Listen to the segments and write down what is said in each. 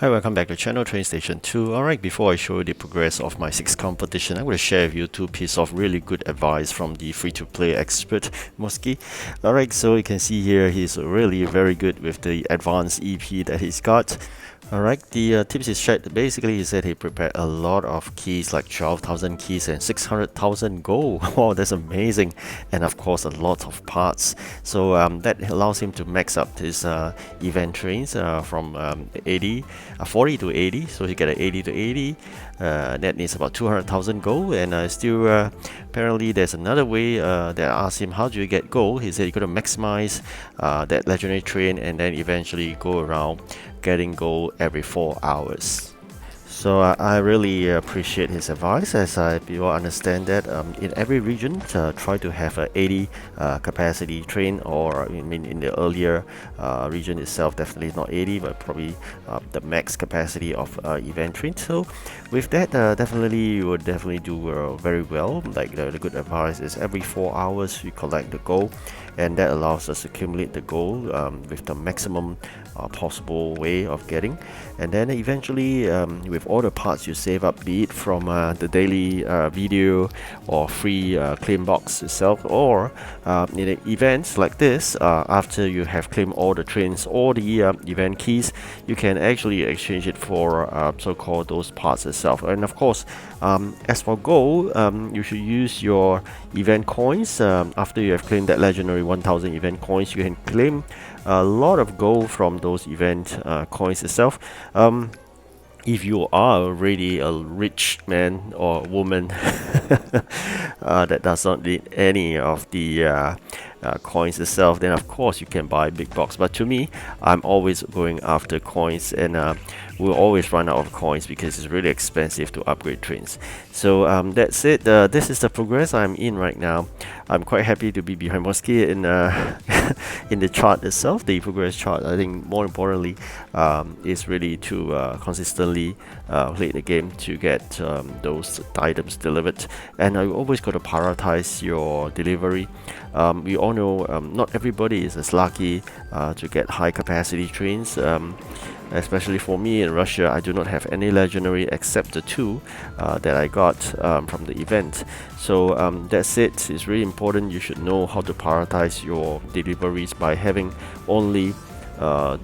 Hi, welcome back to channel TrainStation 2. Alright, before I show you the progress of my 6th competition, I'm going to share with you 2 pieces of really good advice from the free-to-play expert, Moski. Alright, so you can see here he's really very good with the advanced EP that he's got. Alright, the tips he shared, basically he said he prepared a lot of keys, like 12,000 keys and 600,000 gold. Wow, that's amazing. And of course a lot of parts. So that allows him to max up his event trains from 40 to 80. So he get an 80 to 80. That needs about 200,000 gold. And still apparently there's another way that I asked him, how do you get gold? He said you got to maximize that legendary train and then eventually go around getting gold every 4 hours. So I really appreciate his advice, as people understand that in every region try to have a 80 capacity train, or I mean in the earlier region itself definitely not 80 but probably the max capacity of event train. So with that definitely you would definitely do very well. Like the good advice is every 4 hours we collect the gold, and that allows us to accumulate the gold with the maximum possible way of getting. And then eventually with all the parts you save up, be it from the daily video or free claim box itself, or in events like this, after you have claimed all the trains or the event keys, you can actually exchange it for so-called those parts itself. And of course as for gold, you should use your event coins. After you have claimed that legendary 1000 event coins, you can claim a lot of gold from those event coins itself. If you are already a rich man or woman that does not need any of the coins itself, then of course you can buy big box. But to me, I'm always going after coins, and we'll always run out of coins because it's really expensive to upgrade trains. So that's it. This is the progress I'm in right now. I'm quite happy to be behind Moski in in the chart itself, the progress chart. I think more importantly is really to consistently play the game to get those items delivered. And I always got to prioritize your delivery. We all know not everybody is as lucky to get high capacity trains. Especially for me in Russia, I do not have any legendary except the 2 that I got from the event. So that's it. It's really important. You should know how to prioritize your deliveries by having only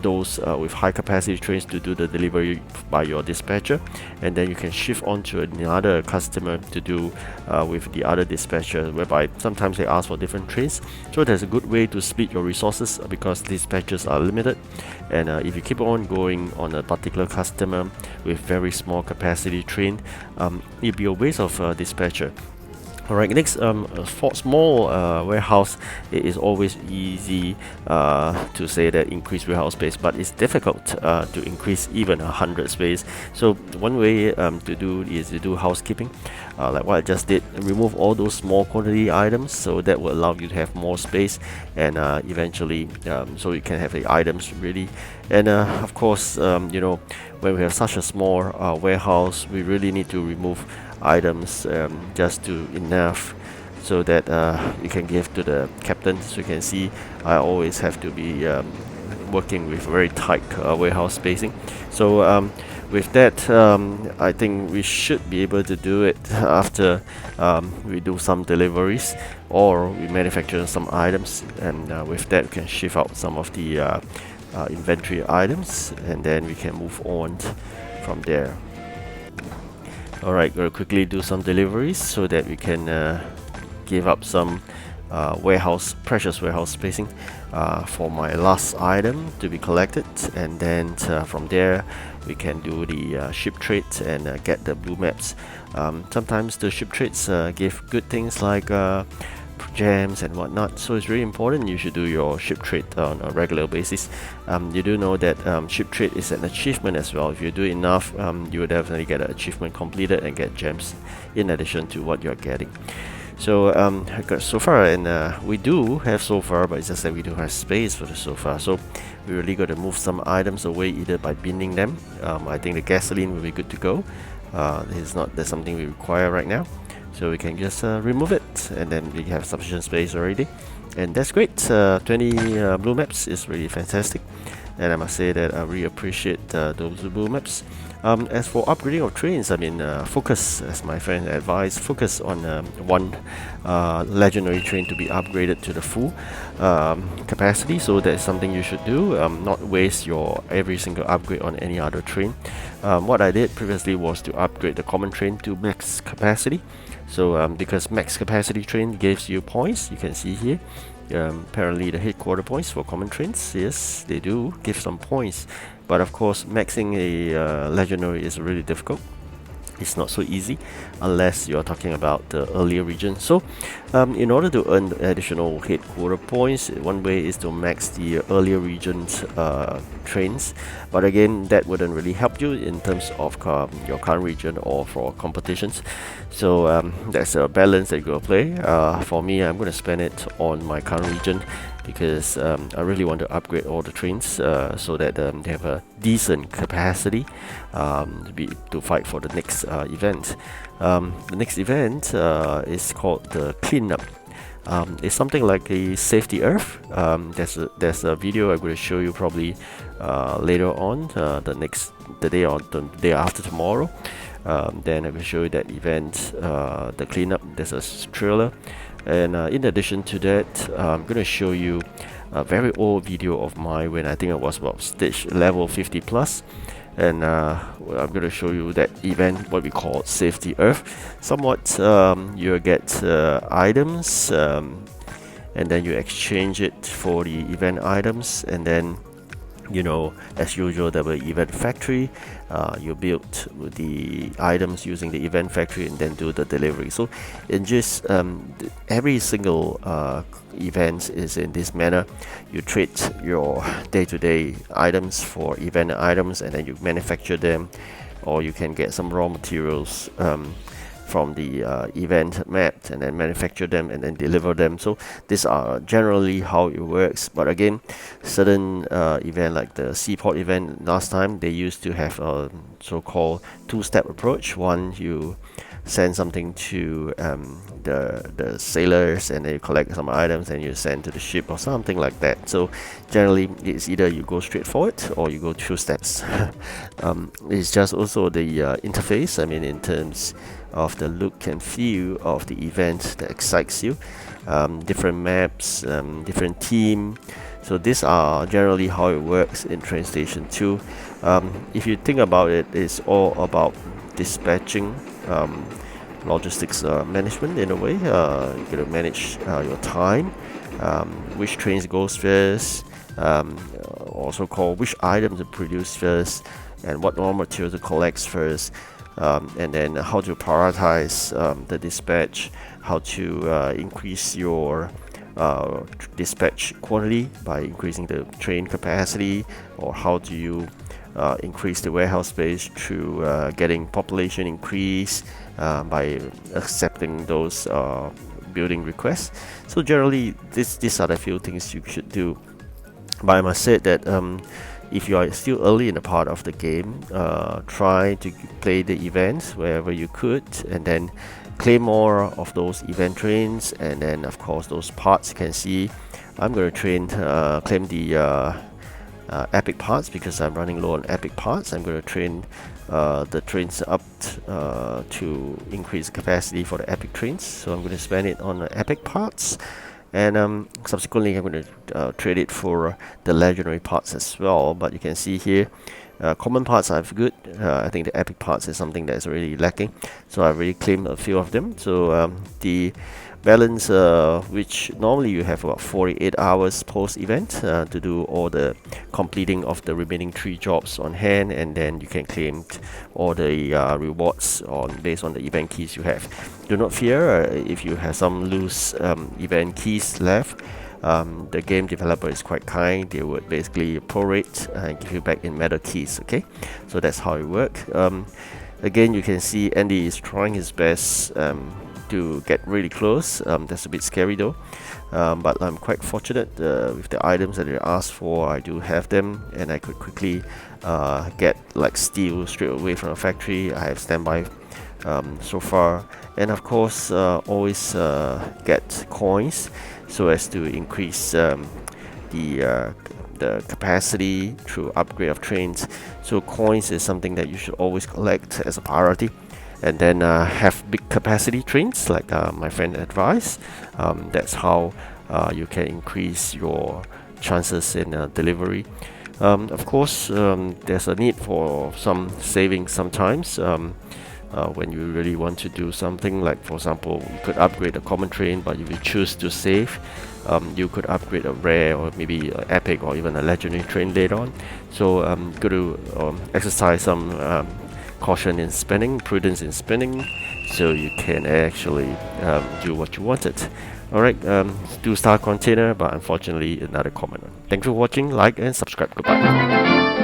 those with high capacity trains to do the delivery by your dispatcher, and then you can shift on to another customer to do with the other dispatcher, whereby sometimes they ask for different trains. So there's a good way to split your resources because dispatchers are limited, and if you keep on going on a particular customer with very small capacity train, it'll be a waste of dispatcher. Alright, next, for small warehouse, it is always easy to say that increase warehouse space, but it's difficult to increase even 100 space. So one way to do is to do housekeeping, like what I just did. Remove all those small quantity items, so that will allow you to have more space, and eventually so you can have the items ready. And of course, you know, when we have such a small warehouse, we really need to remove items just to enough so that you can give to the captain. So you can see I always have to be working with very tight warehouse spacing. So with that, I think we should be able to do it after we do some deliveries or we manufacture some items, and with that we can shift out some of the inventory items, and then we can move on from there. Alright, gonna quickly do some deliveries so that we can give up some precious warehouse spacing for my last item to be collected, and then from there we can do the ship trades and get the blue maps. Sometimes the ship trades give good things like gems and whatnot, so it's really important you should do your ship trade on a regular basis. You do know that ship trade is an achievement as well. If you do enough, you will definitely get an achievement completed and get gems in addition to what you're getting. So I got sofa, and we do have sofa, but it's just that we don't have space for the sofa. So we really got to move some items away, either by binning them. I think the gasoline will be good to go. That's something we require right now. So we can just remove it, and then we have sufficient space already, and that's great. 20 blue maps is really fantastic. and I must say that I really appreciate those Ubu maps. As for upgrading of trains, I mean, focus, as my friend advised, focus on one legendary train to be upgraded to the full capacity. So that's something you should do. Not waste your every single upgrade on any other train. What I did previously was to upgrade the common train to max capacity. So because max capacity train gives you points, you can see here. Apparently the headquarter points for common trains, yes, they do give some points, but of course maxing a legendary is really difficult. It's not so easy unless you're talking about the earlier region. So in order to earn additional headquarter points, one way is to max the earlier regions trains, but again that wouldn't really help you in terms of your current region or for competitions. So that's a balance that you're going to play. For me, I'm going to spend it on my current region because I really want to upgrade all the trains so that they have a decent capacity to fight for the next event. The next event is called the cleanup. It's something like a safety earth. There's a video I'm going to show you probably later on, the day or the day after tomorrow. Then I will show you that event, the cleanup. There's a trailer, and in addition to that, I'm going to show you a very old video of mine when I think I was about stage level 50 plus, and I'm going to show you that event, what we call safety earth. Somewhat you get items, and then you exchange it for the event items, and then as usual, there will be event factory. You build the items using the event factory and then do the delivery. So in just every single event is in this manner. You trade your day-to-day items for event items, and then you manufacture them, or you can get some raw materials from the event map and then manufacture them and then deliver them. So these are generally how it works. But again, certain event like the seaport event last time, they used to have a so-called two-step approach. One, you send something to the sailors, and then you collect some items and you send to the ship or something like that. So generally it's either you go straight forward or you go two steps. It's just also the interface, I mean, in terms of the look and feel of the event that excites you. Different maps, different team. So these are generally how it works in TrainStation 2. If you think about it, it's all about dispatching, logistics management in a way. You gotta manage your time, which trains goes first, also called which items to produce first, and what raw materials to collect first. And then how to prioritize the dispatch, how to increase your dispatch quantity by increasing the train capacity, or how do you increase the warehouse space through getting population increase by accepting those building requests. So generally these are the few things you should do. But I must say that if you are still early in the part of the game, try to play the events wherever you could, and then claim more of those event trains, and then of course those parts you can see. I'm going to claim the epic parts because I'm running low on epic parts. I'm going to train the trains up to increase capacity for the epic trains, so I'm going to spend it on epic parts. And subsequently I'm going to trade it for the legendary parts as well. But you can see here, common parts are good. I think the epic parts is something that's really lacking, so I really claimed a few of them. So the balance, which normally you have about 48 hours post event to do all the completing of the remaining 3 jobs on hand, and then you can claim all the rewards based on the event keys you have. Do not fear if you have some loose event keys left. The game developer is quite kind. They would basically prorate and give you back in metal keys. Okay, so that's how it works. Again, you can see Andy is trying his best to get really close. That's a bit scary though, but I'm quite fortunate with the items that they asked for. I do have them, and I could quickly get like steel straight away from the factory. I have standby so far, and of course always get coins so as to increase the the capacity through upgrade of trains. So coins is something that you should always collect as a priority. And then have big capacity trains like my friend advised. That's how you can increase your chances in delivery. Of course, there's a need for some savings sometimes. When you really want to do something, like for example, you could upgrade a common train, but if you choose to save, you could upgrade a rare or maybe a epic or even a legendary train later on. So got to exercise some caution in spending, prudence in spending, so you can actually do what you wanted. Alright, 2-star container, but unfortunately another common one. Thanks for watching, like and subscribe. Goodbye.